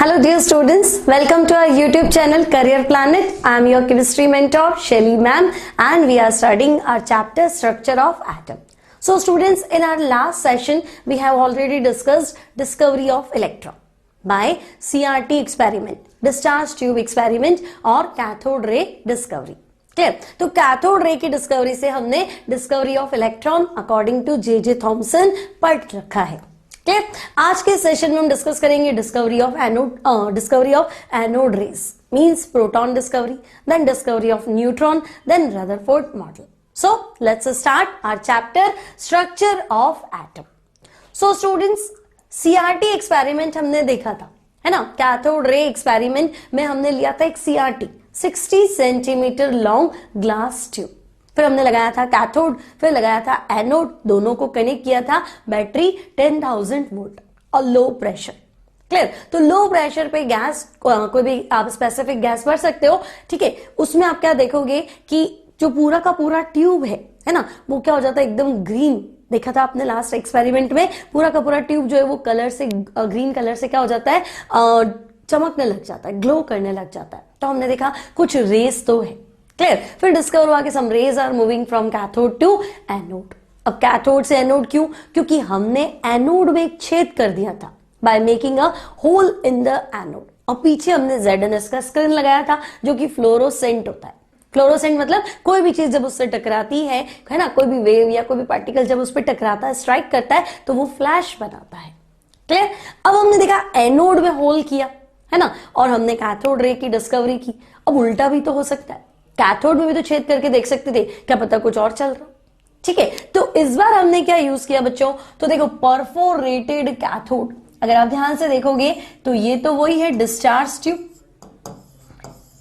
Hello dear students, welcome to our YouTube channel Career Planet. I am your chemistry mentor Shelly ma'am and we are studying our chapter Structure of Atom. So students, in our last session we have already discussed discovery of electron by CRT experiment, discharge tube experiment और cathode ray discovery. Clear? तो cathode ray की discovery से हमने discovery of electron according to J Thomson पढ़ रखा है. Clear? आज के सेशन में हम डिस्कस करेंगे discovery of anode rays means proton discovery, then discovery of neutron, then Rutherford model. So let's start our chapter structure of atom. So students, CRT experiment हमने देखा था, है ना. कैथोड रे एक्सपेरिमेंट में हमने लिया था एक CRT 60 centimetre long glass tube, फिर हमने लगाया था कैथोड, फिर लगाया था एनोड, दोनों को कनेक्ट किया था बैटरी 10,000 वोल्ट और लो प्रेशर. क्लियर? तो लो प्रेशर पे गैस, कोई भी आप स्पेसिफिक गैस भर सकते हो, ठीक है. उसमें आप क्या देखोगे कि जो पूरा का पूरा ट्यूब है ना, वो क्या हो जाता है एकदम ग्रीन. देखा था आपने लास्ट एक्सपेरिमेंट में, पूरा का पूरा ट्यूब जो है वो कलर से, ग्रीन कलर से क्या हो जाता है, चमकने लग जाता है, ग्लो करने लग जाता है. तो हमने देखा कुछ रेस तो है. क्लियर? फिर डिस्कवर हुआ कि some rays are moving from cathode to anode. अब कैथोड से एनोड क्यों? क्योंकि हमने एनोड में एक छेद कर दिया था by making a hole in the anode, और पीछे हमने ZNS का स्क्रीन लगाया था जो कि फ्लोरोसेंट होता है. फ्लोरोसेंट मतलब कोई भी चीज जब उससे टकराती है ना, कोई भी वेव या कोई भी पार्टिकल जब उस पर टकराता है, स्ट्राइक करता है, तो वो फ्लैश बनाता है. क्लियर? अब हमने देखा एनोड में होल किया, है ना, और हमने कैथोड रे की डिस्कवरी की. अब उल्टा भी तो हो सकता है, कैथोड में भी तो छेद करके देख सकते थे, क्या पता कुछ और चल रहा. ठीक है, तो इस बार हमने क्या यूज किया बच्चों, तो देखो परफोरेटेड कैथोड. अगर आप ध्यान से देखोगे तो ये तो वही है discharge tube,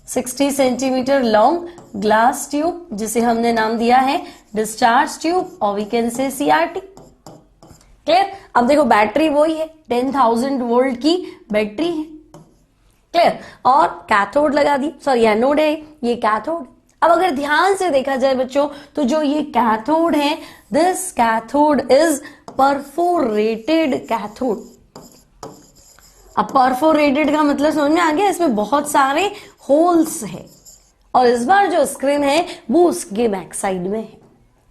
60 centimetre long glass tube, जिसे हमने नाम दिया है डिस्चार्ज ट्यूब, और we can see CRT. Clear? अब देखो बैटरी वही है, 10,000 वोल्ट की बैटरी है. क्लियर? और कैथोड लगा दी, सॉरी एनोड है, ये कैथोड. अब अगर ध्यान से देखा जाए बच्चों, तो जो ये कैथोड है, this cathode is perforated cathode. अब परफोरेटेड का मतलब समझ में आ गया, इसमें बहुत सारे होल्स है, और इस बार जो स्क्रीन है वो उसके बैक साइड में है.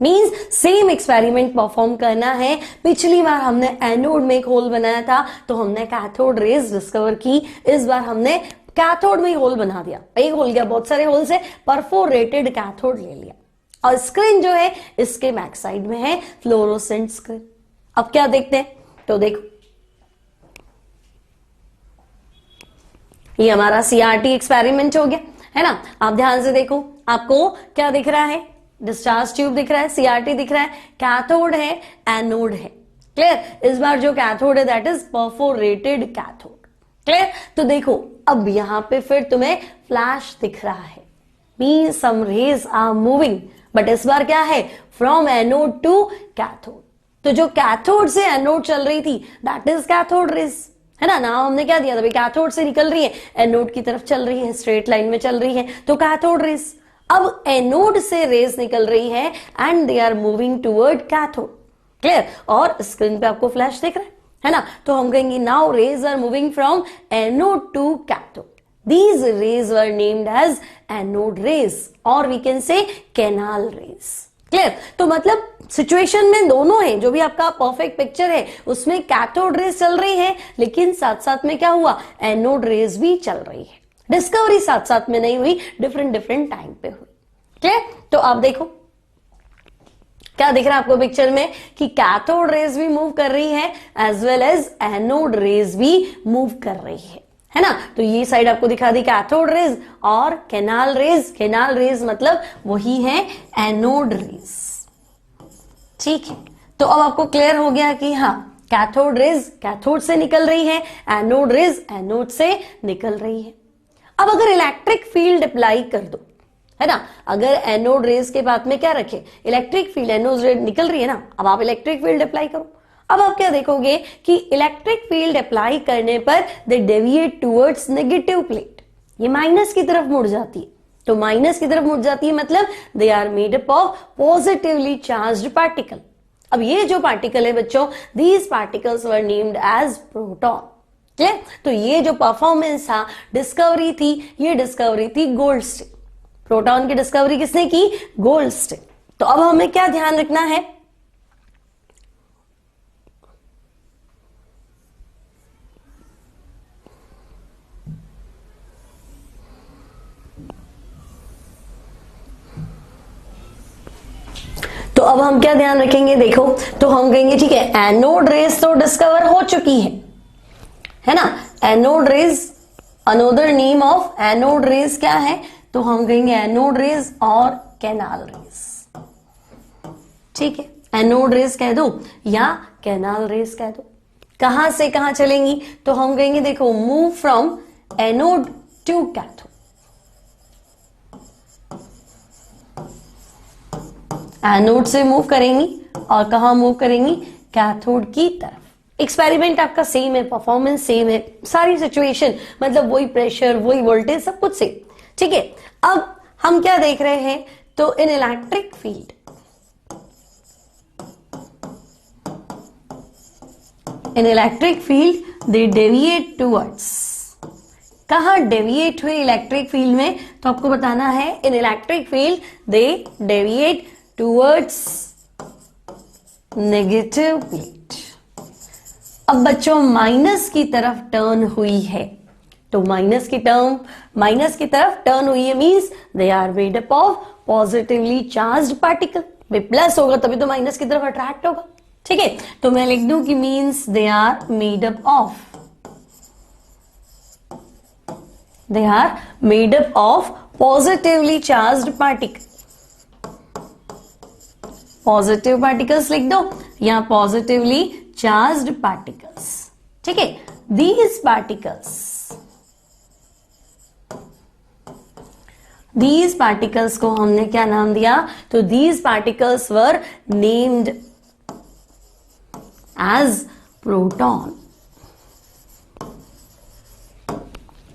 मींस सेम एक्सपेरिमेंट परफॉर्म करना है. पिछली बार हमने एनोड में एक होल बनाया था, तो हमने कैथोड रेज डिस्कवर की. इस बार हमने कैथोड में ही होल बना दिया, एक होल गया, बहुत सारे होल से परफोरेटेड कैथोड ले लिया, और स्क्रीन जो है इसके बैक साइड में है, फ्लोरोसेंट स्क्रीन. अब क्या देखते हैं, तो देखो ये हमारा सीआरटी एक्सपेरिमेंट हो गया, है ना. आप ध्यान से देखो, आपको क्या दिख रहा है, डिस्चार्ज ट्यूब दिख रहा है, सीआरटी दिख रहा है, कैथोड है, एनोड है. क्लियर? इस बार जो कैथोड है that is perforated cathode. Clear? तो देखो अब यहां पे फिर तुम्हें फ्लैश दिख रहा है, means some rays are moving, but इस बार क्या है, फ्रॉम एनोड टू कैथोड. तो जो कैथोड से एनोड चल रही थी दैट इज कैथोड रेज, है ना. नाम हमने क्या दिया था भाई, कैथोड से निकल रही है, एनोड की तरफ चल रही है, स्ट्रेट लाइन में चल रही है, तो कैथोड रेज. अब एनोड से रेज निकल रही है and they are moving toward cathode. Clear? और स्क्रीन पे आपको फ्लैश दिख रहा है ना. तो हम कहेंगे now rays are moving from anode to cathode. These rays were named as anode rays, और we can say canal rays. Clear? तो मतलब सिचुएशन में दोनों है, जो भी आपका परफेक्ट पिक्चर है उसमें कैथोड रेज चल रही है, लेकिन साथ साथ में क्या हुआ, एनोड रेज भी चल रही है. डिस्कवरी साथ साथ में नहीं हुई, डिफरेंट डिफरेंट टाइम पे हुई. क्लियर? तो आप देखो क्या दिख रहा है आपको पिक्चर में, कि कैथोड रेज भी मूव कर रही है as well as anode rays भी मूव कर रही है ना. तो ये साइड आपको दिखा दी कैथोड रेज और कैनाल रेज. कैनाल रेज मतलब वही है एनोड रेज. ठीक है, तो अब आपको क्लियर हो गया कि हाँ, कैथोड रेज कैथोड से निकल रही है, एनोड रेज एनोड से निकल रही है. अब अगर इलेक्ट्रिक फील्ड अप्लाई कर दो, है ना, अगर एनोड रेज के बाद में क्या रखे, इलेक्ट्रिक फील्ड, एनोड रेज निकल रही है ना, अब आप इलेक्ट्रिक फील्ड अप्लाई करो. अब आप क्या देखोगे कि इलेक्ट्रिक फील्ड अप्लाई करने पर दे डेविएट टुवर्ड्स नेगेटिव प्लेट, ये माइनस की तरफ मुड़ जाती है. तो माइनस की तरफ मुड़ जाती है मतलब they are made up of positively charged particle. अब ये जो पार्टिकल है बच्चों, these particles were named as proton. Clear? तो ये जो परफॉर्मेंस था, डिस्कवरी थी, ये डिस्कवरी थी गोल्डस्टिन। प्रोटॉन की डिस्कवरी किसने की? गोल्डस्टिन। तो अब हमें क्या ध्यान रखना है? तो अब हम क्या ध्यान रखेंगे? देखो, तो हम कहेंगे ठीक है, एनोड रेज तो डिस्कवर हो चुकी है ना? Anode rays, another name of anode rays क्या है? तो हम कहेंगे एनोड रेज और कैनाल रेज। ठीक है, एनोड रेज कह दो या कैनाल रेज कह दो। कहां से कहां चलेंगी? तो हम कहेंगे देखो, move from anode to cathode. Anode से मूव करेंगी और कहां मूव करेंगी? कैथोड की तरफ। एक्सपेरिमेंट आपका सेम है, परफॉर्मेंस सेम है, सारी सिचुएशन मतलब वही प्रेशर, वही वोल्टेज, सब कुछ सेम। ठीक है, अब हम क्या देख रहे हैं? तो इन इलेक्ट्रिक फील्ड, इन इलेक्ट्रिक फील्ड दे डेविएट टूवर्ड्स। कहां डेविएट हुए इलेक्ट्रिक फील्ड में? तो आपको बताना है, इन इलेक्ट्रिक फील्ड दे डेविएट टूवर्ड्स नेगेटिव प्लेट। अब बच्चों माइनस की तरफ टर्न हुई है, तो माइनस की तरफ टर्न हुई है means they are made up of positively charged particle. भाई प्लस होगा तभी तो माइनस की तरफ अट्रैक्ट होगा। ठीक है, तो मैं लिख दूं कि means they are made up of positively charged particle. Positive particles लिख दो या पॉजिटिवली चार्ज्ड पार्टिकल्स। ठीक है, दीज पार्टिकल्स को हमने क्या नाम दिया? तो these particles were named as proton.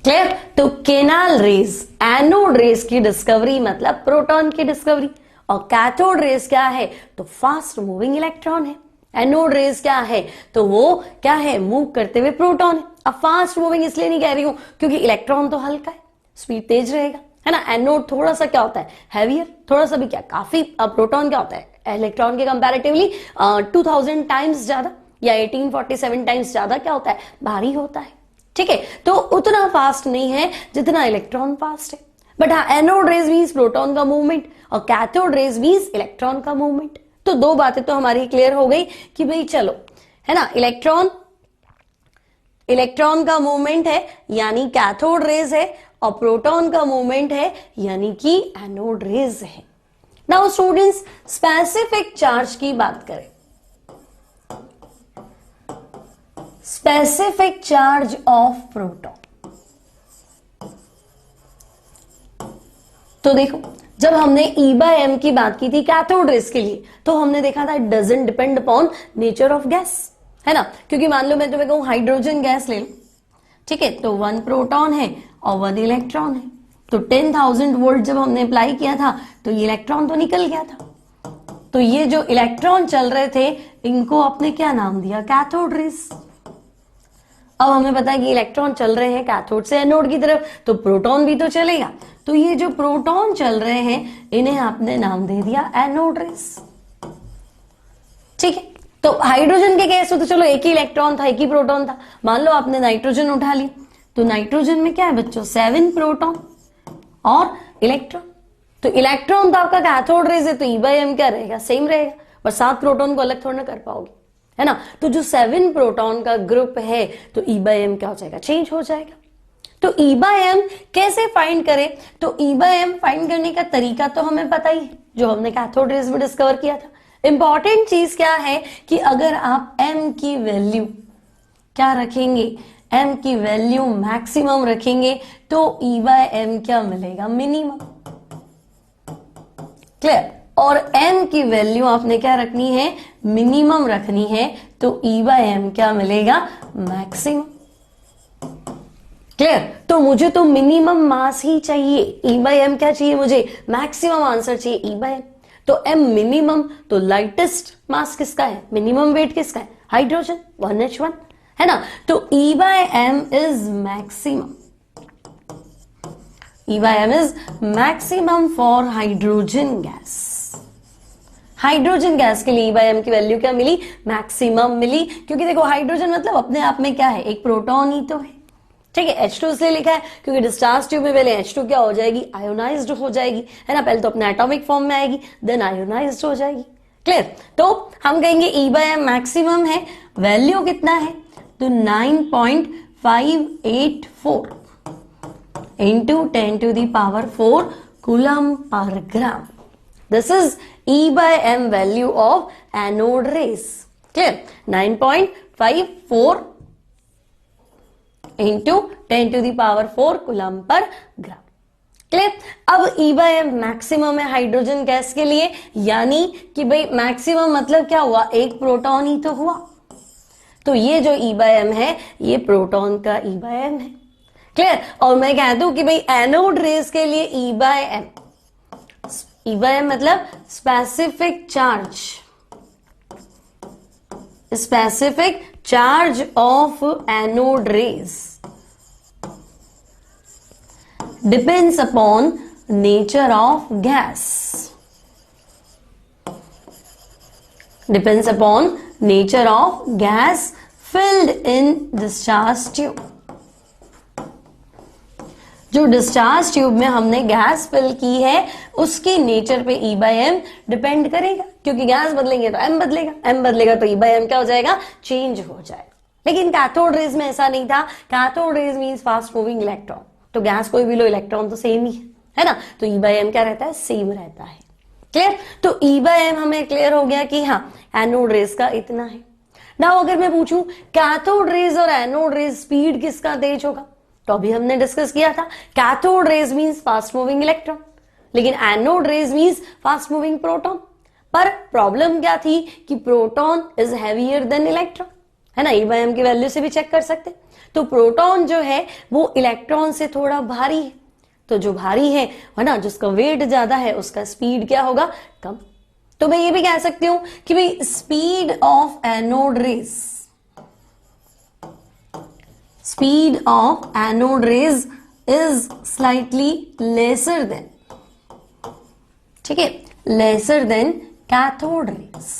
Clear? तो कैनाल रेज, एनोड रेज की डिस्कवरी मतलब प्रोटॉन की डिस्कवरी, और कैथोड रेज क्या है? तो फास्ट मूविंग इलेक्ट्रॉन है। एनोड रेज क्या है? तो वो क्या है? मूव करते हुए प्रोटॉन है। अब फास्ट मूविंग इसलिए नहीं कह रही हूं क्योंकि इलेक्ट्रॉन तो हल्का है, स्पीड तेज रहेगा, है ना? एनोड थोड़ा सा क्या होता है? हैवियर, थोड़ा सा भी क्या, काफी। अब प्रोटॉन क्या होता है? इलेक्ट्रॉन के कंपैरेटिवली 2000 टाइम्स ज्यादा या 1847 टाइम्स ज्यादा क्या होता है? भारी होता है। ठीक है, तो उतना फास्ट नहीं है जितना इलेक्ट्रॉन फास्ट है। बट हाँ, एनोड रेज मींस प्रोटॉन का मूवमेंट और कैथोड रेज मींस इलेक्ट्रॉन का मूवमेंट। तो दो बातें तो हमारी क्लियर हो गई कि भाई चलो, है ना, इलेक्ट्रॉन का मूवमेंट है यानी कैथोड रेज है, और प्रोटॉन का मूवमेंट है यानी कि एनोड रेज है। नाउ स्टूडेंट्स, स्पेसिफिक चार्ज की बात करें। स्पेसिफिक चार्ज ऑफ प्रोटॉन, तो देखो, जब हमने E/m की बात की थी कैथोड रेज के लिए, तो हमने देखा था it doesn't depend upon nature of gas, है ना? क्योंकि मान लो मैं तुम्हें कहूं हाइड्रोजन गैस ले लो, ठीक है, तो 1 प्रोटॉन है और 1 इलेक्ट्रॉन है, तो 10,000 वोल्ट जब हमने अप्लाई किया था तो ये इलेक्ट्रॉन तो निकल गया था। तो ये जो इलेक्ट्रॉन चल रहे थे इनको आपने क्या नाम दिया? Cathode rays. अब हमें पता है कि इलेक्ट्रॉन चल रहे हैं कैथोड से एनोड की तरफ, तो प्रोटॉन भी तो चलेगा। तो ये जो प्रोटॉन चल रहे हैं इन्हें आपने नाम दे दिया एनोड रेज। ठीक है, तो हाइड्रोजन के केस में तो चलो एक ही इलेक्ट्रॉन था, एक ही प्रोटॉन था। मान लो आपने नाइट्रोजन उठा ली, तो नाइट्रोजन में क्या है बच्चों? 7 प्रोटॉन और इलेक्ट्रॉन। तो इलेक्ट्रॉन तो आपका कैथोड रेज है, तो E/m क्या रहेगा? सेम रहेगा, पर 7 प्रोटॉन को अलग थोड़ा ना कर पाओगे, है ना? तो जो 7 प्रोटॉन का ग्रुप है तो E/m क्या हो जाएगा? चेंज हो जाएगा। तो E/m कैसे फाइंड करें? तो E/m फाइंड करने का तरीका तो हमें पता ही है, जो हमने कैथोड रेज में डिस्कवर किया था। इंपॉर्टेंट चीज क्या है कि अगर आप m की वैल्यू क्या रखेंगे? m की वैल्यू मैक्सिमम रखेंगे तो E/m क्या मिलेगा? मिनिमम। क्लियर? और m की वैल्यू आपने क्या रखनी है? मिनिमम रखनी है, तो E/m क्या मिलेगा? मैक्सिमम। क्लियर? तो मुझे तो मिनिमम मास ही चाहिए, E/m क्या चाहिए मुझे? मैक्सिमम आंसर चाहिए E/m। तो m मिनिमम, तो लाइटेस्ट मास किसका है? मिनिमम वेट किसका है? Hydrogen, 1H1। है ना। तो E by M is maximum, E by M is maximum for hydrogen gas. Hydrogen gas के लिए E by M की वैल्यू क्या मिली, मैक्सिमम मिली, क्योंकि देखो हाइड्रोजन मतलब अपने आप में क्या है, एक प्रोटॉन ही तो है, ठीक है। H2 इसलिए लिखा है क्योंकि डिस्चार्ज ट्यूब में पहले H2 क्या हो जाएगी, आयोनाइज्ड हो जाएगी, है ना। पहले तो अपने एटॉमिक फॉर्म में आएगी, देन आयोनाइज्ड हो जाएगी, क्लियर। तो हम कहेंगे E by M मैक्सिमम है, वैल्यू कितना है, तो 9.584 into 10 to the power 4 coulomb per gram. This is E by M value of anode rays, clear. 9.54 into 10 to the power 4 coulomb per gram, clear. अब E by M maximum है hydrogen gas के लिए, यानी कि भाई maximum मतलब क्या हुआ, एक प्रोटॉन ही तो हुआ, तो ये जो E by M है ये प्रोटॉन का E by M है, क्लियर। और मैं कह दूं कि भाई एनोड रेस के लिए E by M, E by M मतलब specific charge, specific charge of anode rays depends upon nature of gas, depends upon nature of gas filled in discharge tube. जो डिस्चार्ज ट्यूब में हमने gas fill की है उसकी nature पे E by M depend करेगा, क्योंकि गैस बदलेंगे तो M बदलेगा, M बदलेगा तो E by M क्या हो जाएगा, चेंज हो जाएगा। लेकिन कैथोड रेज में ऐसा नहीं था, cathode rays means fast moving electron, तो गैस कोई भी लो इलेक्ट्रॉन तो सेम ही है ना, तो E by M क्या रहता है, सेम रहता है, क्लियर। तो E by M हमें क्लियर हो गया कि हाँ एनोड रेज का इतना है। नाउ अगर मैं पूछूं कैथोड रेज और एनोड रेज स्पीड किसका तेज होगा, तो अभी हमने डिस्कस किया था cathode rays means fast moving electron, लेकिन anode rays means fast moving proton. पर प्रॉब्लम क्या थी कि proton is heavier than electron, है ना, E by M की वैल्यू से भी चेक कर सकते। तो प्रोटॉन जो है वो इलेक्ट्रॉन से थोड़ा भारी है, तो जो भारी है ना, जिसका वेट ज्यादा है उसका स्पीड क्या होगा, कम। तो मैं ये भी कह सकती हूं कि भाई speed of anode raise, speed of anode rays is slightly lesser than, ठीक है, lesser than cathode rays।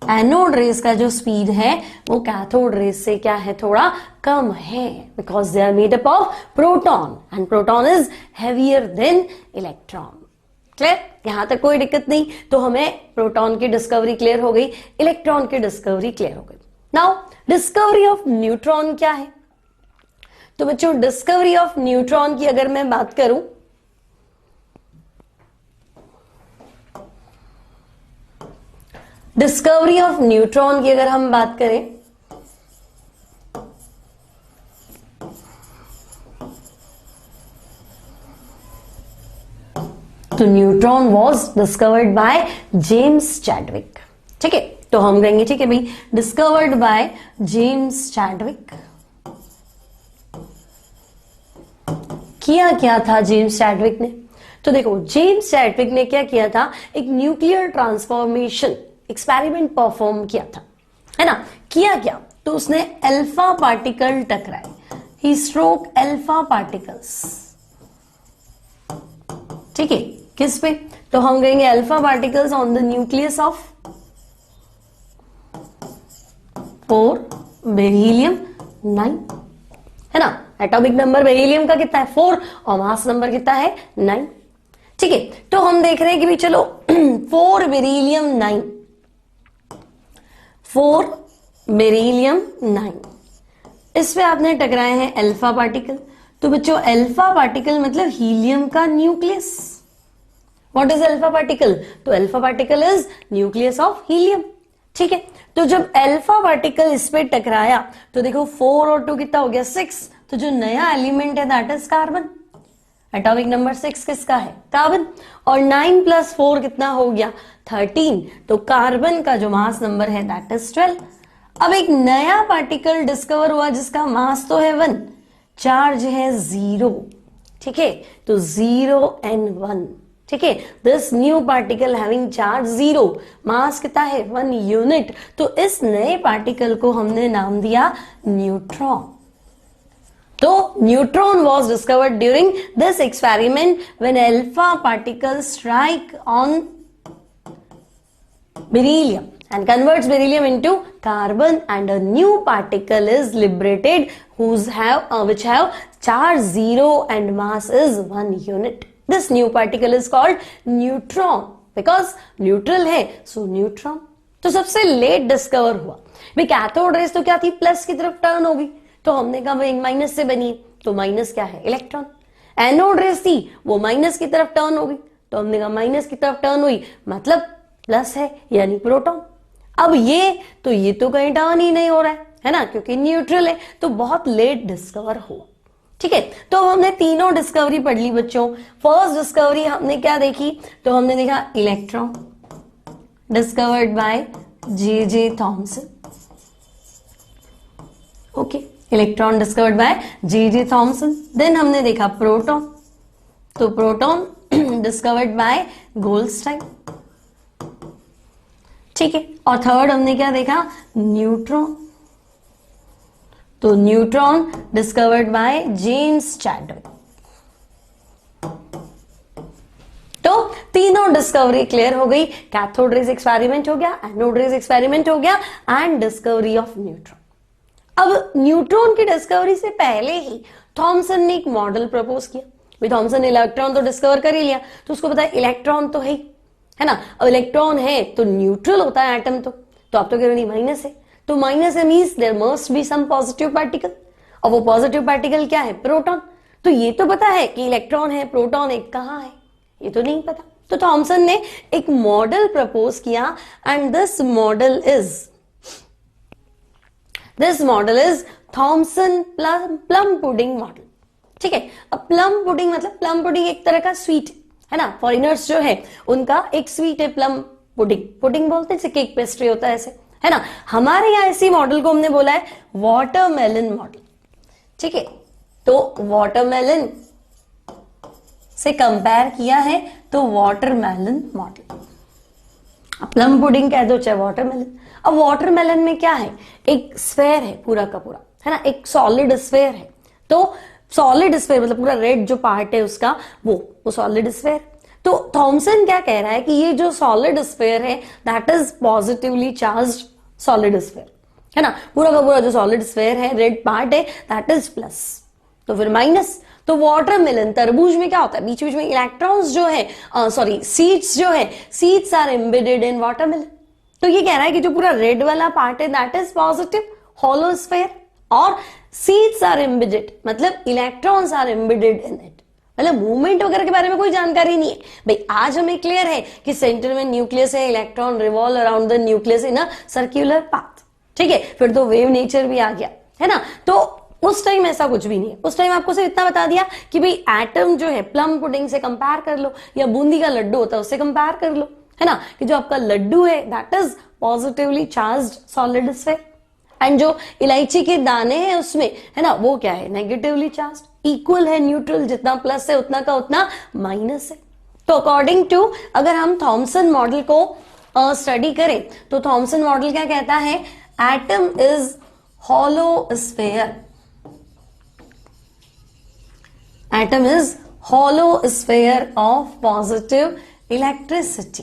Anode rays का जो स्पीड है वो कैथोड रेस से क्या है, थोड़ा कम है, because they are made up of proton and proton is heavier than electron, clear. यहां तक कोई दिक्कत नहीं। तो हमें प्रोटॉन की डिस्कवरी क्लियर हो गई, इलेक्ट्रॉन की डिस्कवरी क्लियर हो गई। नाउ डिस्कवरी ऑफ न्यूट्रॉन क्या है, तो बच्चों डिस्कवरी ऑफ न्यूट्रॉन की अगर मैं बात करूं, डिस्कवरी ऑफ न्यूट्रॉन की अगर हम बात करें, तो neutron was discovered by James Chadwick, ठीक है। तो हम कहेंगे ठीक है भाई, डिस्कवर्ड बाय जेम्स चैडविक। किया क्या था जेम्स चैडविक ने, तो देखो जेम्स चैडविक ने क्या किया था, एक न्यूक्लियर ट्रांसफॉर्मेशन एक्सपेरिमेंट परफॉर्म किया था, है ना। किया क्या, तो उसने अल्फा पार्टिकल टकराए, ही स्ट्रोक अल्फा पार्टिकल्स, ठीक है, किस पे, तो हम कहेंगे alpha particles on the nucleus of 4 beryllium 9, है ना। एटॉमिक नंबर बेरिलियम का कितना है 4 और मास नंबर कितना है 9, ठीक है। तो हम देख रहे हैं कि भी चलो 4 बेरिलियम 9, 4 बेरिलियम 9, इस पे आपने टकराए हैं अल्फा पार्टिकल। तो बच्चों अल्फा पार्टिकल मतलब हीलियम का nucleus. What is alpha particle, तो alpha particle is nucleus of helium, ठीक है। तो जब अल्फा पार्टिकल इस पे टकराया तो देखो 4 और 2 कितना हो गया 6, तो जो नया एलिमेंट है that is carbon. Atomic number 6 किसका है, कार्बन। और 9 + 4 कितना हो गया 13, तो कार्बन का जो मास नंबर है दैट इज 12। अब एक नया पार्टिकल डिस्कवर हुआ जिसका मास तो है 1, चार्ज है 0, ठीक है, तो 0 and 1, ठीक है। This new particle having charge 0, मास कितना है 1 यूनिट, तो इस नए पार्टिकल को हमने नाम दिया न्यूट्रॉन। तो neutron was discovered during this experiment when alpha particle strike on beryllium and converts beryllium into carbon, and a new particle is liberated which have charge 0 and mass is 1 unit. This new particle is called neutron because neutral है, so neutron। तो सबसे late discover हुआ भाई cathode rays तो क्या थी, plus की तरफ टर्न होगी, तो हमने कहा भाई माइनस से बनी है, तो माइनस क्या है इलेक्ट्रॉन। एनोड रेस थी वो माइनस की तरफ टर्न होगी, तो हमने कहा माइनस की तरफ टर्न हुई मतलब प्लस है यानी प्रोटॉन। अब ये तो कहीं टर्न ही नहीं हो रहा है ना, क्योंकि न्यूट्रल है, तो बहुत लेट डिस्कवर हुआ। ठीक है, तो अब हमने तीनों डिस्कवरी पढ़ ली बच्चों। फर्स्ट डिस्कवरी हमने क्या देखी, तो हमने देखा electron discovered by J Thomson. Okay, electron discovered by J Thomson. Then हमने देखा प्रोटॉन, तो प्रोटॉन डिस्कवर्ड बाय गोल्डस्टाइन। ठीक है, और थर्ड हमने क्या देखा, न्यूट्रॉन, तो neutron discovered by James Chadwick. तो तीनों डिस्कवरी क्लियर हो गई, कैथोड रेज एक्सपेरिमेंट हो गया, एनोड रेज एक्सपेरिमेंट हो गया एंड डिस्कवरी ऑफ न्यूट्रॉन। अब न्यूट्रॉन की डिस्कवरी से पहले ही थॉमसन ने एक मॉडल प्रपोज किया। भाई थॉमसन ने इलेक्ट्रॉन तो डिस्कवर कर ही लिया, तो उसको पता है इलेक्ट्रॉन तो है ना, अब इलेक्ट्रॉन है तो न्यूट्रल होता है एटम, तो आप तो कह रहे नहीं माइनस है, तो माइनस है means there must be some positive particle, और वो पॉजिटिव पार्टिकल क्या है, प्रोटॉन। तो ये तो पता है कि इलेक्ट्रॉन है, प्रोटॉन एक कहां है, ये तो नहीं पता। तो थॉमसन ने एक मॉडल प्रपोज किया and this model is Thomson plum pudding model. ठीक है, अब प्लम पुडिंग मतलब प्लम पुडिंग एक तरह का स्वीट है ना, फॉरेनर्स जो है उनका एक स्वीट है प्लम पुडिंग, पुडिंग बोलते हैं, केक पेस्ट्री होता है ऐसे, है ना। हमारे यहाँ इसी मॉडल को हमने बोला है वाटरमेलन मॉडल। ठीक है, तो वाटरमेलन से कंपेयर किया है तो वाटरमेलन मॉडल। प्लम पुडिंग कह दो चाहे वाटरमेलन। अब वाटरमेलन में क्या है, एक स्फेयर है पूरा का पूरा, है ना, एक सॉलिड स्फेयर है। तो सॉलिड स्फेयर मतलब पूरा रेड जो पार्ट है उसका वो सॉलिड स्फेयर। तो थॉमसन क्या कह रहा है कि ये जो सॉलिड स्फेयर है that is positively charged solid sphere, है ना, पूरा का पूरा जो सॉलिड स्फेयर है रेड पार्ट है दैट इज प्लस, तो फिर माइनस। तो वाटरमेलन तरबूज में क्या होता है, बीच बीच में इलेक्ट्रॉन्स जो है सीड्स जो है, seeds are embedded in watermelon. तो ये कह रहा है कि जो पूरा रेड वाला पार्ट है that is positive hollow sphere, और सीड्स आर एम्बेडेड मतलब electrons are embedded in it. मतलब मूवमेंट वगैरह के बारे में कोई जानकारी नहीं है भाई। आज हमें क्लियर है कि सेंटर में न्यूक्लियस है, electron revolve around the nucleus in a circular path. ठीक है, फिर तो वेव नेचर भी आ गया, है ना। तो उस टाइम ऐसा कुछ भी नहीं है, उस टाइम आपको सिर्फ इतना बता दिया कि भाई एटम जो है प्लम पुडिंग से कंपेयर कर लो, या बूंदी का लड्डू होता है उससे कंपेयर कर लो, है ना, कि जो आपका लड्डू है that is positively charged solid sphere, and जो इलायची के दाने हैं उसमें, है ना, वो क्या है नेगेटिवली चार्ज्ड, इक्वल है न्यूट्रल, जितना प्लस है उतना का उतना माइनस है। तो अकॉर्डिंग टू अगर हम थॉमसन मॉडल को स्टडी करें तो थॉमसन मॉडल क्या कहता है, atom is hollow sphere, atom is hollow sphere of positive electricity.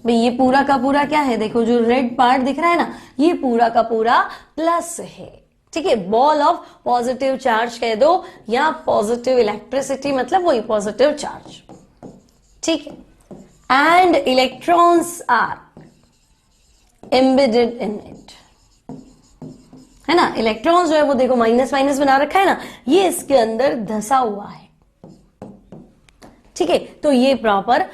भाई ये पूरा का पूरा क्या है, देखो जो रेड पार्ट दिख रहा है ना, ये पूरा का पूरा प्लस है। ठीक है, बॉल ऑफ पॉजिटिव चार्ज कह दो या पॉजिटिव इलेक्ट्रिसिटी मतलब वही पॉजिटिव चार्ज। ठीक है, and electrons are embedded in it, है ना। इलेक्ट्रॉन्स जो है वो देखो माइनस माइनस बना रखा है ना, ये इसके अंदर धसा हुआ है। ठीक है, तो ये प्रॉपर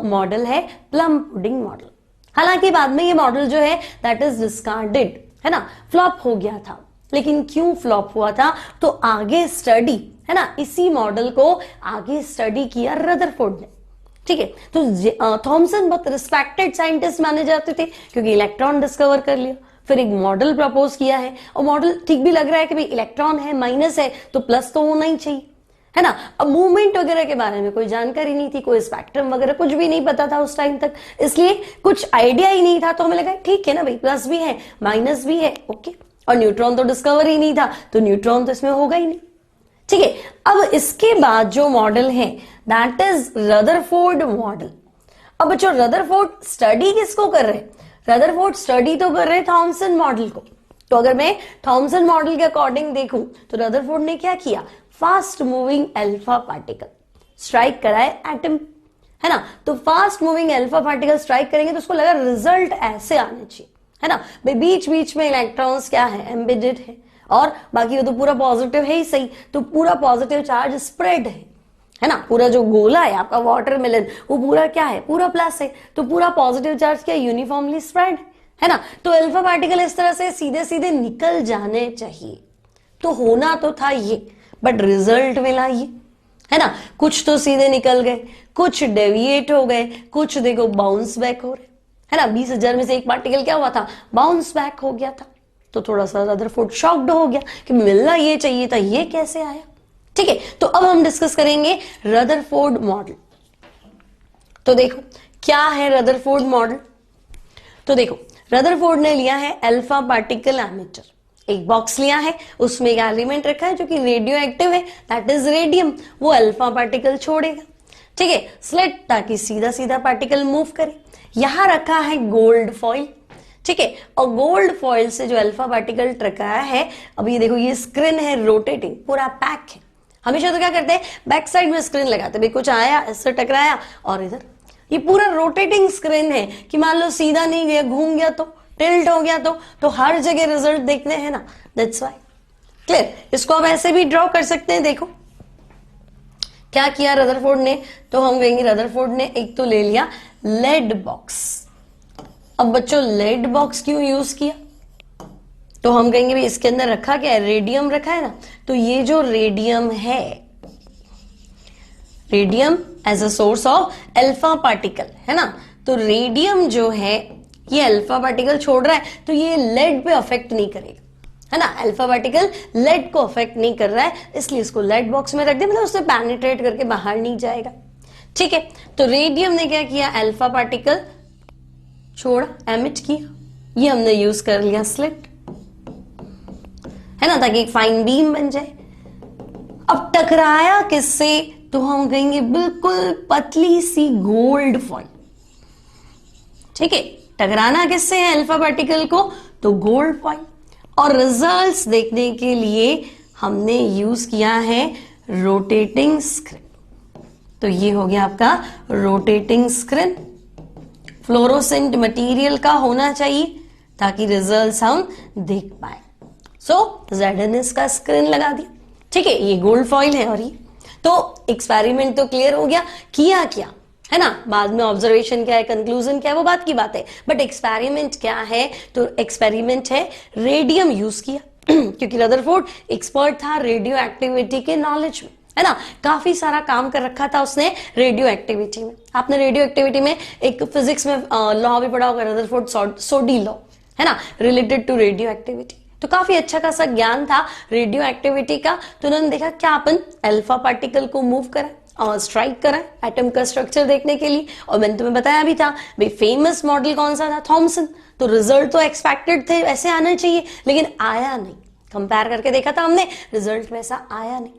मॉडल है प्लम पुडिंग मॉडल। हालांकि बाद में ये मॉडल जो है दैट इज डिस्कार्डेड, है ना, फ्लॉप हो गया था। लेकिन क्यों फ्लॉप हुआ था, तो आगे स्टडी, है ना, इसी मॉडल को आगे स्टडी किया रदरफोर्ड ने। ठीक है, तो थॉमसन बहुत रिस्पेक्टेड साइंटिस्ट माने जाते थे क्योंकि इलेक्ट्रॉन डिस्कवर कर लिया, फिर एक मॉडल प्रपोज किया है, और मॉडल ठीक भी लग रहा है कि भाई इलेक्ट्रॉन है माइनस है तो प्लस तो होना ही चाहिए, है ना। अब मूवमेंट वगैरह के बारे में कोई जानकारी नहीं थी, कोई स्पेक्ट्रम वगैरह कुछ भी नहीं पता था उस टाइम तक, इसलिए कुछ आइडिया ही नहीं था। तो हमें लगा ठीक है ना भाई, प्लस भी है माइनस भी है, ओके। और न्यूट्रॉन तो डिस्कवर ही नहीं था, तो न्यूट्रॉन तो इसमें होगा ही नहीं, ठीक है। अब इसके बाद जो मॉडल है दैट इज रदरफोर्ड मॉडल। अब बच्चों रदरफोर्ड स्टडी किसको कर रहे हैं? रदरफोर्ड स्टडी तो कर रहे हैं थॉमसन मॉडल को। तो अगर मैं थॉमसन मॉडल के अकॉर्डिंग देखूं तो रदरफोर्ड ने क्या किया, fast moving alpha particle strike करा है एटम, है ना। तो fast moving alpha particle strike करेंगे तो उसको लगा रिजल्ट ऐसे आने चाहिए, है ना भाई। बीच बीच में इलेक्ट्रॉन्स क्या है, एम्बेडेड है, और बाकी वो तो पूरा पॉजिटिव है ही सही, तो पूरा पॉजिटिव चार्ज स्प्रेड है ना। पूरा जो गोला है आपका वाटरमेलन वो पूरा क्या है, पूरा प्लस है, तो पूरा पॉजिटिव चार्ज क्या यूनिफॉर्मली स्प्रेड है ना। तो अल्फा पार्टिकल इस तरह से सीधे सीधे निकल जाने चाहिए, तो होना तो था ये, बट रिजल्ट मिला ये, है ना। कुछ तो सीधे निकल गए, कुछ डेविएट हो गए, कुछ देखो बाउंस बैक हो रहे, है ना। 20,000 में से एक पार्टिकल क्या हुआ था, बाउंस बैक हो गया था। तो थोड़ा सा रदरफोर्ड शॉक्ड हो गया कि मिलना ये चाहिए था, ये कैसे आया, ठीक है। तो अब हम डिस्कस करेंगे रदरफोर्ड मॉडल। तो देखो क्या है रदरफोर्ड मॉडल। तो देखो रदरफोर्ड ने लिया है अल्फा पार्टिकल एमिटर, एक बॉक्स लिया है, उसमें एक एलिमेंट रखा है जो कि रेडियो एक्टिव है, दैट इज रेडियम। वो अल्फा पार्टिकल छोड़ेगा, ठीक है, स्लिट, ताकि सीधा सीधा पार्टिकल मूव करे। यहां रखा है गोल्ड फॉइल, ठीक है, और गोल्ड फॉइल से जो अल्फा पार्टिकल टकराया है, अब ये देखो ये स्क्रीन है रोटेटिंग, पूरा पैक है। हमेशा तो क्या करते हैं, बैक साइड में स्क्रीन लगाते हैं, कुछ आया इससे टकराया, और इधर ये पूरा रोटेटिंग स्क्रीन है कि मान लो सीधा नहीं गया, घूम गया तो, टिल्ट हो गया तो हर जगह रिजल्ट देखते हैं ना, दैट्स व्हाई। क्लियर। इसको आप ऐसे भी ड्रॉ कर सकते हैं। देखो क्या किया रदरफोर्ड ने, तो हम कहेंगे रदरफोर्ड ने एक तो ले लिया लेड बॉक्स। अब बच्चों लेड बॉक्स क्यों यूज किया, तो हम कहेंगे भी इसके अंदर रखा क्या है, रेडियम रखा है ना। तो ये जो रेडियम है, radium as a source of alpha particle, है ना। तो रेडियम जो है ये अल्फा पार्टिकल छोड़ रहा है, तो ये लेड पे अफेक्ट नहीं करेगा, है ना। अल्फा पार्टिकल लेड को अफेक्ट नहीं कर रहा है, इसलिए इसको लेड बॉक्स में रख दे, मतलब उससे पेनिट्रेट करके बाहर नहीं जाएगा, ठीक है। तो रेडियम ने क्या किया, अल्फा पार्टिकल छोड़ा, एमिट किया, ये हमने यूज कर लिया स्लिट, है ना, ताकि एक फाइन बीम बन जाए। अब टकराया किससे, तो हम कहेंगे बिल्कुल पतली सी गोल्ड फॉइल, ठीक है। टकराना किससे है अल्फा पार्टिकल को, तो गोल्ड फॉइल। और रिजल्ट्स देखने के लिए हमने यूज किया है रोटेटिंग स्क्रीन। तो ये हो गया आपका रोटेटिंग स्क्रीन। फ्लोरोसेंट मटेरियल का होना चाहिए ताकि रिजल्ट्स हम देख पाए। सो ZNS का स्क्रीन लगा दिया, ठीक है, ये गोल्ड फॉइल है। और ये तो एक्सपेरिमेंट तो क्लियर हो गया, किया क्या, है ना। बाद में ऑब्जर्वेशन क्या है, कंक्लूजन क्या है, वो बात की बात है, बट एक्सपेरिमेंट क्या है, तो एक्सपेरिमेंट है रेडियम यूज किया क्योंकि रदरफोर्ड एक्सपर्ट था रेडियो एक्टिविटी के नॉलेज में, है ना। काफी सारा काम कर रखा था उसने रेडियो एक्टिविटी में। आपने रेडियो एक्टिविटी में एक फिजिक्स में लॉ भी पढ़ा होगा, रदरफोर्ड सोडी लॉ, है ना, रिलेटेड टू रेडियो एक्टिविटी। तो काफी अच्छा खासा ज्ञान था रेडियो एक्टिविटी का। तो उन्होंने देखा क्या अपन अल्फा पार्टिकल को मूव करा और स्ट्राइक करा एटम का स्ट्रक्चर देखने के लिए। और मैंने तुम्हें बताया भी था भाई फेमस मॉडल कौन सा था, थॉमसन। तो रिजल्ट तो एक्सपेक्टेड थे, ऐसे आना चाहिए, लेकिन आया नहीं। कंपेयर करके देखा था हमने, रिजल्ट में ऐसा आया नहीं,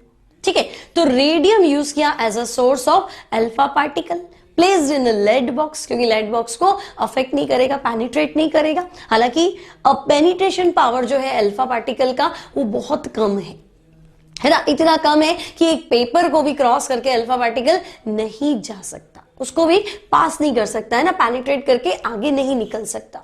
ठीक है। तो रेडियम यूज किया as a source of alpha particle, placed in lead box, क्योंकि लेड बॉक्स को अफेक्ट नहीं करेगा, पेनिट्रेट नहीं करेगा। हालांकि अब पेनिट्रेशन पावर जो है अल्फा पार्टिकल का वो बहुत कम है ना, इतना कम है कि एक पेपर को भी क्रॉस करके अल्फा पार्टिकल नहीं जा सकता, उसको भी पास नहीं कर सकता, है ना, पेनिट्रेट करके आगे नहीं निकल सकता।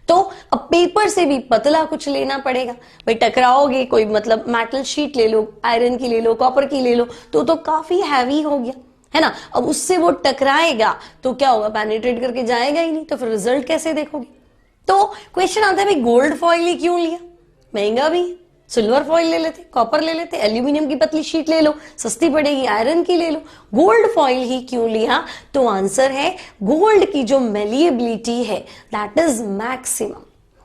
तो अब पेपर से भी पतला कुछ लेना पड़ेगा भाई। टकराओगे, कोई मतलब मेटल शीट ले लो, आयरन की ले लो, कॉपर की ले लो, तो काफी हैवी हो गया, है ना। अब उससे वो टकराएगा तो क्या होगा, पेनिट्रेट करके जाएगा ही नहीं, तो फिर रिजल्ट कैसे देखोगे। तो क्वेश्चन आता है भाई गोल्ड फॉइल ही क्यों लिया, महंगा भी, सिल्वर फॉइल ले लेते, कॉपर ले लेते, एल्यूमिनियम की पतली शीट ले लो, सस्ती पड़ेगी, आयरन की ले लो, गोल्ड फॉइल ही क्यों लिया। तो आंसर है गोल्ड की जो मेलिएबिलिटी है दैट इज मैक्सिमम,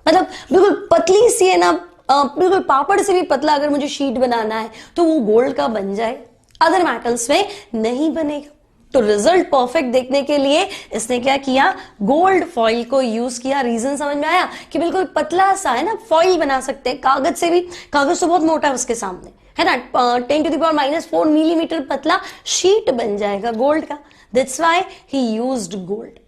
मतलब बिल्कुल पतली सी है ना, बिल्कुल पापड़ से भी पतला अगर मुझे शीट बनाना है तो वो गोल्ड का बन जाए, अदर मेटल्स में नहीं बनेगा। तो रिजल्ट परफेक्ट देखने के लिए इसने क्या किया, गोल्ड फॉइल को यूज किया। रीजन समझ में आया कि बिल्कुल पतला सा है ना, फॉइल बना सकते हैं कागज से भी, कागज तो बहुत मोटा है उसके सामने, है ना, 10⁻⁴ मिलीमीटर पतला शीट बन जाएगा गोल्ड का। That's why he used gold.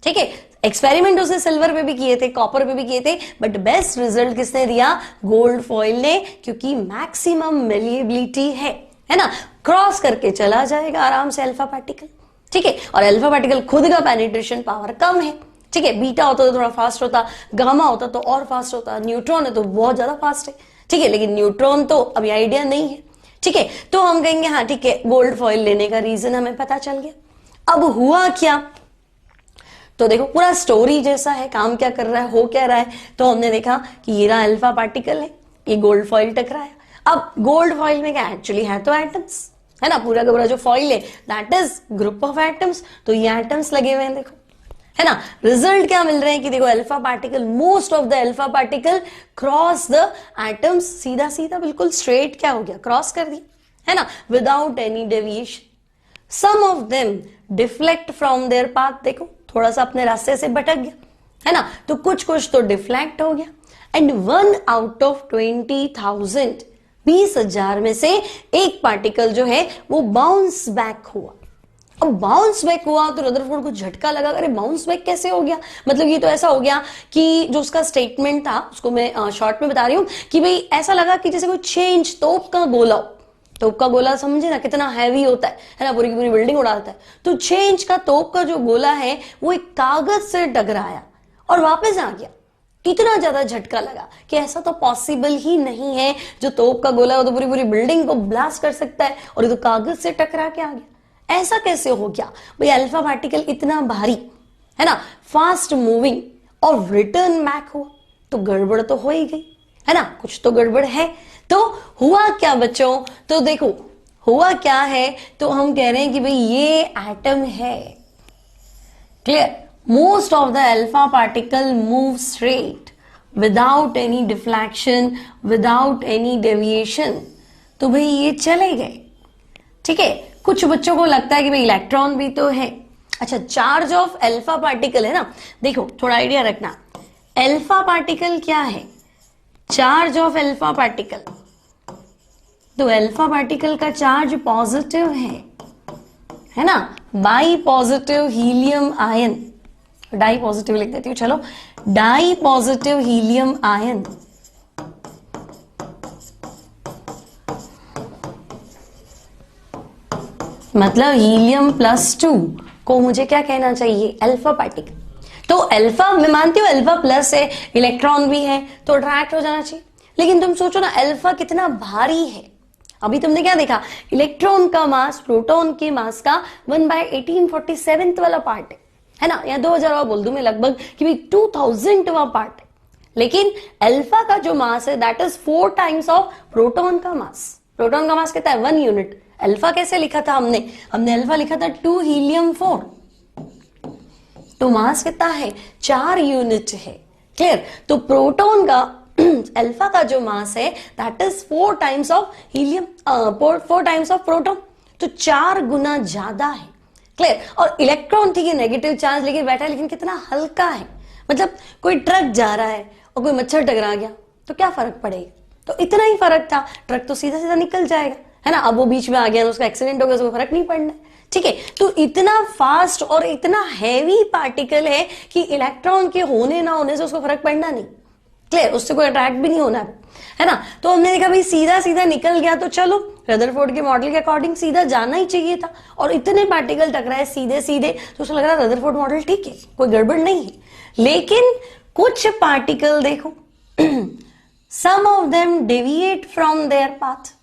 ठीक है, एक्सपेरिमेंट उसने सिल्वर पे भी किए थे, कॉपर पे भी किए थे, बट बेस्ट रिजल्ट किसने दिया, गोल्ड फॉइल ने, क्योंकि मैक्सिमम मेलिएबिलिटी है ना, क्रॉस करके चला जाएगा आराम से अल्फा पार्टिकल। ठीक है, और अल्फा पार्टिकल खुद का पेनिट्रेशन पावर कम है। ठीक है, बीटा होता तो थोड़ा फास्ट होता, गामा होता तो और फास्ट होता, न्यूट्रॉन है तो बहुत ज्यादा फास्ट है। ठीक है, लेकिन न्यूट्रॉन तो अभी आइडिया नहीं है। ठीक है, तो हम कहेंगे हाँ ठीक है, गोल्ड फॉइल लेने का रीजन हमें पता चल गया। अब हुआ क्या, तो देखो पूरा स्टोरी जैसा है, काम क्या कर रहा है, हो क्या रहा है। तो हमने देखा कि ये रहा अल्फा पार्टिकल है, ये गोल्ड फॉइल टकराया। अब गोल्ड फॉइल में क्या एक्चुअली है, तो एटम्स है ना, पूरा का पूरा जो फॉइल है that is group of atoms. तो ये एटम्स लगे हुए हैं देखो, है ना। रिजल्ट क्या मिल रहे हैं कि देखो alpha particle, most of the alpha particle cross the atoms, सीधा सीधा बिल्कुल स्ट्रेट क्या हो गया, क्रॉस कर दिया, है ना, without any deviation. Some of them deflect from their path, देखो थोड़ा सा अपने रास्ते से भटक गया, है ना, तो कुछ कुछ तो डिफ्लेक्ट हो गया। एंड 1 आउट ऑफ 20,000, 20,000 में से एक पार्टिकल जो है वो बाउंस बैक हुआ। अब बाउंस बैक हुआ तो रदरफोर्ड को झटका लगा, अरे बाउंस बैक कैसे हो गया, मतलब ये तो ऐसा हो गया कि जो उसका स्टेटमेंट था उसको मैं शॉर्ट में बता रही हूं कि भाई ऐसा लगा कि जैसे कोई चेंज, तोप का गोला, तोप का गोला समझे ना कितना हैवी होता है ना, पूरी की पूरी बिल्डिंग उड़ाता है। तो चेंज का तोप का जो गोला है वो एक कागज से टकराया और वापस आ गया। इतना ज्यादा झटका लगा कि ऐसा तो पॉसिबल ही नहीं है, जो तोप का गोला है वो तो पूरी पूरी बिल्डिंग को ब्लास्ट कर सकता है और ये तो कागज से टकरा के आ गया। ऐसा कैसे हो गया भाई, अल्फा पार्टिकल इतना भारी है ना, फास्ट मूविंग और रिटर्न बैक हुआ, तो गड़बड़ तो हो ही गई, है ना, कुछ तो गड़बड़ है। तो हुआ क्या बच्चों, तो देखो हुआ क्या है, तो हम कह रहे हैं कि भाई ये एटम है। Clear, most of the alpha particle move straight without any deflection, without any deviation. तो भाई ये चले गए। ठीक है, कुछ बच्चों को लगता है कि भाई इलेक्ट्रॉन भी तो है। अच्छा, चार्ज ऑफ अल्फा पार्टिकल है ना, देखो थोड़ा आइडिया रखना, अल्फा पार्टिकल क्या है, चार्ज ऑफ अल्फा पार्टिकल, तो अल्फा पार्टिकल का चार्ज पॉजिटिव है ना, bi positive helium ion, di positive लिख देती हूँ, चलो डाई पॉजिटिव हीलियम आयन। मतलब हीलियम +2 को मुझे क्या कहना चाहिए, अल्फा पार्टिकल। तो अल्फा मैं मानती हूँ अल्फा प्लस है, इलेक्ट्रॉन भी है तो अट्रैक्ट हो जाना चाहिए, लेकिन तुम सोचो ना अल्फा कितना भारी है। अभी तुमने क्या देखा, इलेक्ट्रॉन का मास प्रोटॉन के मास का 1/1847 वाला पार्ट है ना, या 2000 बोल दूं मैं लगभग कि भाई 2000वां पार्ट है। लेकिन अल्फा का जो मास है that is 4 times of proton का मास। प्रोटॉन का मास कितना है, 1 यूनिट। अल्फा कैसे लिखा था हमने अल्फा लिखा था 2 हीलियम 4, तो मास कितना है, 4 यूनिट है। क्लियर, तो प्रोटॉन का अल्फा का जो मास है that is 4 times of helium, 4 times of proton, तो 4 गुना ज्यादा है। क्लियर, और इलेक्ट्रॉन ठीक है नेगेटिव चार्ज लेके बैठा है, लेकिन कितना हल्का है, मतलब कोई ट्रक जा रहा है और कोई मच्छर टकरा गया तो क्या फर्क पड़ेगा, तो इतना ही फर्क था, ट्रक तो सीधा सीधा निकल जाएगा, है ना। अब वो बीच में आ गया तो उसका एक्सीडेंट हो गया, उसको फर्क नहीं पड़ना है। ठीक है, तो इतना फास्ट और इतना हैवी पार्टिकल है कि इलेक्ट्रॉन के होने ना होने से उसको फर्क पड़ना नहीं। क्लियर, उससे कोई अट्रैक्ट भी नहीं होना है ना। तो हमने देखा भाई सीधा सीधा निकल गया, तो चलो रदरफोर्ड के मॉडल के अकॉर्डिंग सीधा जाना ही चाहिए था, और इतने पार्टिकल टकराए सीधे सीधे, तो उसको लग रहा है रदरफोर्ड मॉडल ठीक है, कोई गड़बड़ नहीं है। लेकिन कुछ पार्टिकल देखो some of them deviate from their path,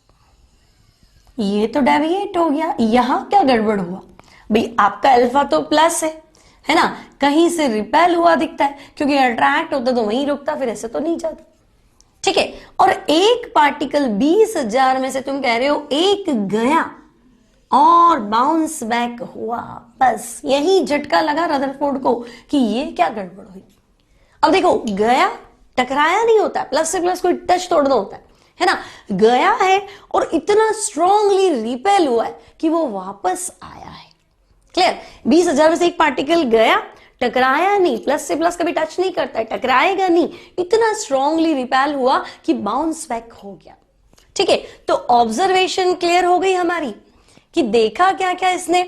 ये तो डेविएट हो गया, यहां क्या गड़बड़ हुआ भाई, आपका अल्फा तो प्लस है ना, कहीं से रिपेल हुआ दिखता है, क्योंकि अट्रैक्ट होता तो वहीं रुकता, फिर ऐसे तो नहीं जाता। ठीक है, और एक पार्टिकल 20,000 में से तुम कह रहे हो एक गया और बाउंस बैक हुआ, बस यही झटका लगा रदरफोर्ड को कि ये क्या गड़बड़ हुई। अब देखो गया, टकराया नहीं होता है, प्लस से प्लस कोई टच तोड़ना होता है, है ना, गया है और इतना स्ट्रांगली रिपेल हुआ है कि वो वापस आया है। क्लियर? 20,000 में से एक पार्टिकल गया, टकराया नहीं, प्लस से प्लस कभी टच नहीं करता है, टकराएगा नहीं, इतना स्ट्रांगली रिपेल हुआ कि बाउंस बैक हो गया। ठीक है, तो ऑब्जर्वेशन क्लियर हो गई हमारी कि देखा क्या क्या इसने।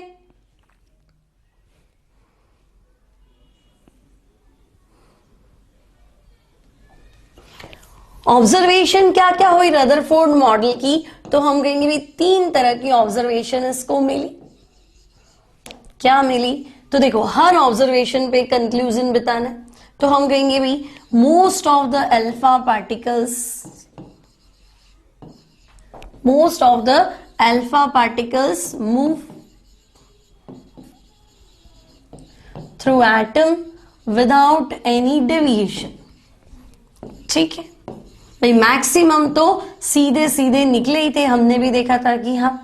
ऑब्जर्वेशन क्या क्या हुई रदरफोर्ड मॉडल की, तो हम कहेंगे भी 3 तरह की ऑब्जर्वेशन इसको मिली। क्या मिली? तो देखो, हर ऑब्जर्वेशन पे कंक्लूजन बताना है, तो हम कहेंगे भी most of the alpha particles move through atom without any deviation. ठीक है भाई, मैक्सिमम तो सीधे सीधे निकले ही थे, हमने भी देखा था कि हाँ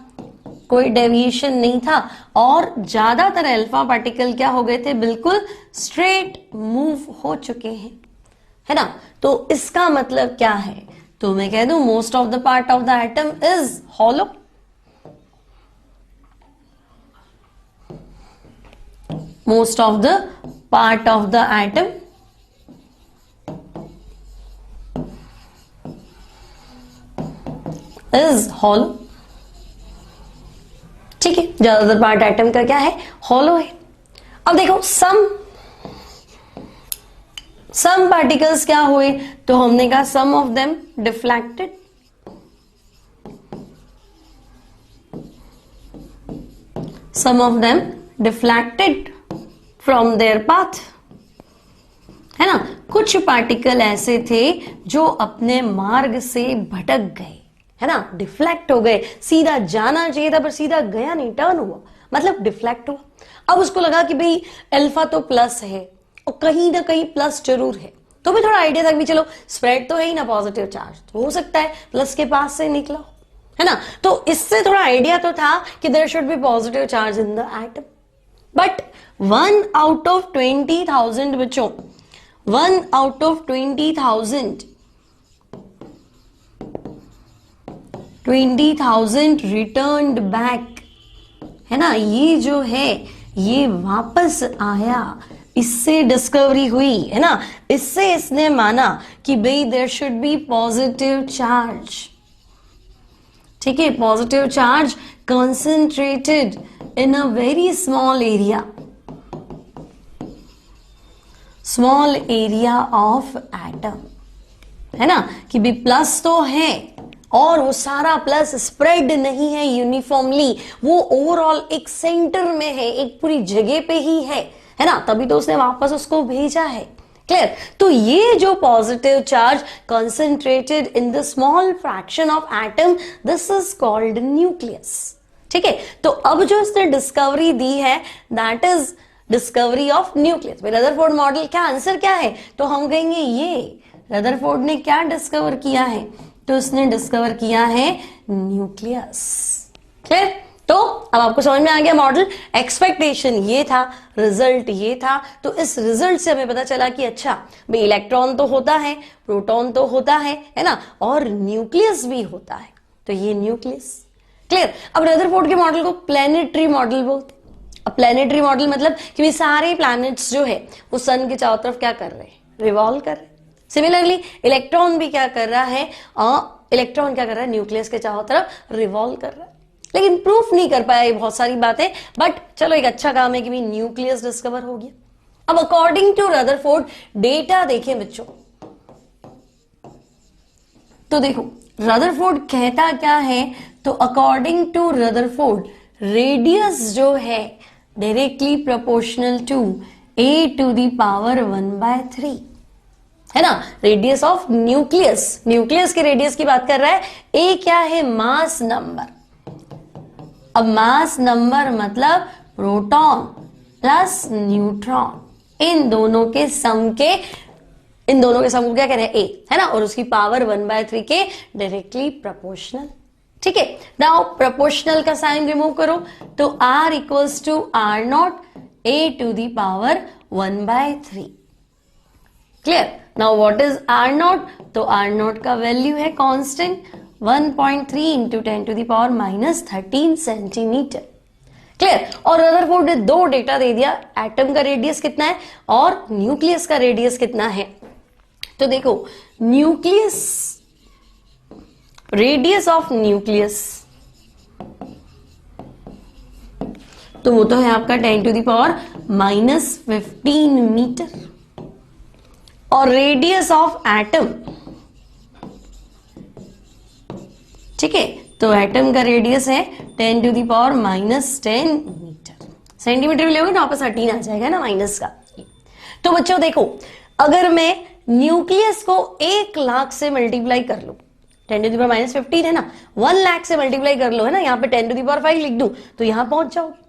कोई डेविएशन नहीं था, और ज्यादातर अल्फा पार्टिकल क्या हो गए थे, बिल्कुल स्ट्रेट मूव हो चुके हैं, है ना। तो इसका मतलब क्या है, तो मैं कह दूं most of the part of the atom is hollow. Most of the part of the atom is hollow. ठीक है, ज्यादातर पार्ट एटम का क्या है, हॉलो है। अब देखो सम पार्टिकल्स क्या हुए, तो हमने कहा some of them deflected, some of them deflected from their path, है ना। कुछ पार्टिकल ऐसे थे जो अपने मार्ग से भटक गए, है ना, डिफ्लेक्ट हो गए, सीधा जाना चाहिए था पर सीधा गया नहीं, टर्न हुआ, मतलब डिफ्लेक्ट हुआ। अब उसको लगा कि भाई अल्फा तो प्लस है और कहीं ना कहीं प्लस जरूर है, तो भी थोड़ा आइडिया था कि चलो स्प्रेड तो है ही ना पॉजिटिव चार्ज, तो हो सकता है प्लस के पास से निकला, है ना। तो इससे थोड़ा आइडिया तो था कि there should be positive charge in the atom, but 1 out of 20,000 बच्चों, 1 आउट ऑफ 20,000 रिटर्न्ड बैक, है ना, ये जो है ये वापस आया, इससे डिस्कवरी हुई, है ना, इससे इसने माना कि भाई there should be positive charge. ठीक है, positive charge concentrated in a very small area of atom, है ना, कि भी प्लस तो है और वो सारा प्लस स्प्रेड नहीं है यूनिफॉर्मली, वो ओवरऑल एक सेंटर में है, एक पूरी जगह पे ही है ना, तभी तो उसने वापस उसको भेजा है। क्लियर? तो ये जो positive charge concentrated in the small fraction of atom, this is called nucleus. ठीक है, तो अब जो इसने डिस्कवरी दी है that is discovery of nucleus. Rutherford model का आंसर क्या है, तो हम कहेंगे ये रदरफोर्ड ने क्या डिस्कवर किया है, तो उसने डिस्कवर किया है न्यूक्लियस। क्लियर? तो अब आपको समझ में आ गया मॉडल, एक्सपेक्टेशन ये था, रिजल्ट ये था। तो इस रिजल्ट से हमें पता चला कि अच्छा भाई इलेक्ट्रॉन तो होता है, प्रोटॉन तो होता है ना, और न्यूक्लियस भी होता है, तो ये न्यूक्लियस। क्लियर? अब रदरफोर्ड के मॉडल को प्लैनेटरी मॉडल बोलते हैं। अब प्लैनेटरी मॉडल मतलब कि सारे प्लैनेट्स जो है वो सन के चारों तरफ क्या कर रहे हैं, रिवॉल्व कर रहे हैं। सिमिलरली इलेक्ट्रॉन भी क्या कर रहा है, इलेक्ट्रॉन क्या कर रहा है, न्यूक्लियस के चारों तरफ रिवॉल्व कर रहा है। लेकिन प्रूफ नहीं कर पाया ये बहुत सारी बातें, बट चलो एक अच्छा काम है कि भी न्यूक्लियस डिस्कवर हो गया। अब अकॉर्डिंग टू रदरफोर्ड डेटा देखें बच्चों, तो देखो रदरफोर्ड कहता क्या है, तो अकॉर्डिंग टू रदरफोर्ड रेडियस जो है directly proportional to a to the power 1/3, है ना, रेडियस ऑफ न्यूक्लियस। न्यूक्लियस के रेडियस की बात कर रहा है। ए क्या है, मास नंबर। अब मास नंबर मतलब प्रोटॉन प्लस न्यूट्रॉन, इन दोनों के सम को क्या कह रहे हैं, ए, है ना, और उसकी पावर 1/3 के डायरेक्टली प्रोपोर्शनल। ठीक है, नाउ प्रोपोर्शनल का साइन रिमूव करो, तो R equals to R0 a to the power 1/3। क्लियर? Now what is R naught? तो आर नॉट का वैल्यू है constant 1.3 into 10 to the power minus 13 centimetre. Clear? और रदरफोर्ड ने दो डेटा दे दिया, एटम का रेडियस कितना है और न्यूक्लियस का रेडियस कितना है। तो देखो न्यूक्लियस, रेडियस ऑफ न्यूक्लियस तो वो तो है आपका 10 to the power minus 15 metre, और रेडियस ऑफ एटम, ठीक है, तो एटम का रेडियस है 10 to the power minus 10 metre. Centimetre में लोगे तो वापस 13 आ जाएगा ना माइनस का। तो बच्चों देखो, अगर मैं न्यूक्लियस को 1 लाख से मल्टीप्लाई कर लूं, 10 टू द पावर माइनस 15 है ना, 1 लाख से मल्टीप्लाई कर लो है ना, यहाँ पे 10 टू द पावर 5 लिख दूं तो यहां पहुंच जाओगे।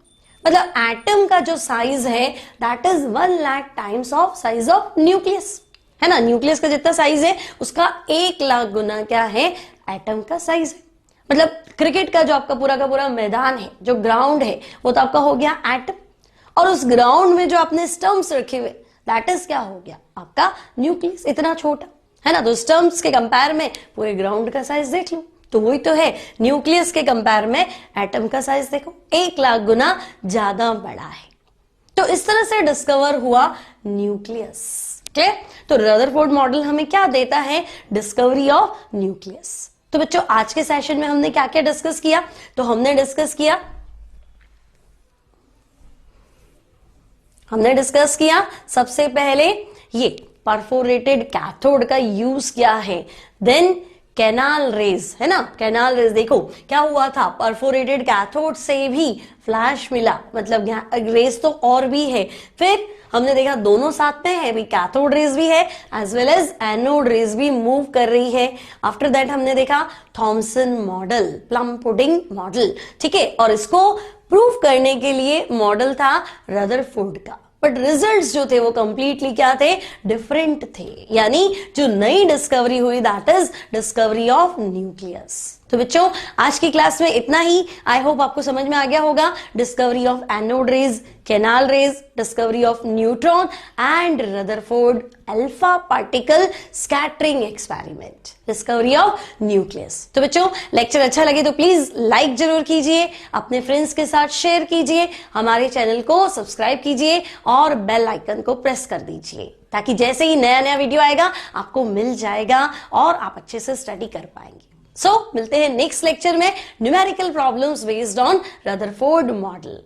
मतलब एटम का जो साइज है that is 1 lakh times of size of nucleus, है ना। न्यूक्लियस का जितना साइज है उसका 1 लाख गुना क्या है, एटम का साइज है। मतलब क्रिकेट का जो आपका पूरा का पूरा मैदान है, जो ग्राउंड है, वो तो आपका हो गया एटम, और उस ग्राउंड में जो आपने स्टम्प्स रखे हुए दैट इज क्या हो गया, आपका न्यूक्लियस, इतना छोटा, है ना। तो स्टम्प्स के कंपेयर में पूरे ग्राउंड का साइज देख लो, तो वही तो है, न्यूक्लियस के कंपेयर में एटम का साइज देखो 1 लाख गुना ज्यादा बड़ा है। तो इस तरह से डिस्कवर हुआ न्यूक्लियस। क्लियर? तो रदरफोर्ड मॉडल हमें क्या देता है, डिस्कवरी ऑफ न्यूक्लियस। तो बच्चों आज के सेशन में हमने क्या क्या डिस्कस किया, तो हमने डिस्कस किया सबसे पहले ये परफोरेटेड कैथोड का यूज क्या है, देन कैनाल रेज, है ना, कैनाल रेज। देखो क्या हुआ था, परफोरेटेड कैथोड से भी फ्लैश मिला, मतलब रेज तो और भी है। फिर हमने देखा दोनों साथ में है, भी कैथोड रेज भी है as well as anode rays भी मूव कर रही है। आफ्टर दैट हमने देखा Thomson model, plum pudding model, ठीक है, और इसको प्रूव करने के लिए मॉडल था रदरफोर्ड का, बट रिजल्ट्स जो थे वो कंप्लीटली क्या थे, डिफरेंट थे। यानी जो नई डिस्कवरी हुई that is discovery of nucleus. तो बच्चों आज की क्लास में इतना ही, आई होप आपको समझ में आ गया होगा। Discovery of anode raise, canal raise, discovery of neutron and Rutherford alpha particle scattering experiment, discovery of nucleus. तो बच्चों लेक्चर अच्छा लगे तो प्लीज लाइक जरूर कीजिए, अपने फ्रेंड्स के साथ शेयर कीजिए, हमारे चैनल को सब्सक्राइब कीजिए और बेल आइकन को प्रेस कर दीजिए, ताकि जैसे ही नया नया वीडियो आएगा आपको मिल जाएगा और आप अच्छे से स्टडी कर पाएंगे। मिलते हैं नेक्स्ट लेक्चर में, numerical problems based on Rutherford model.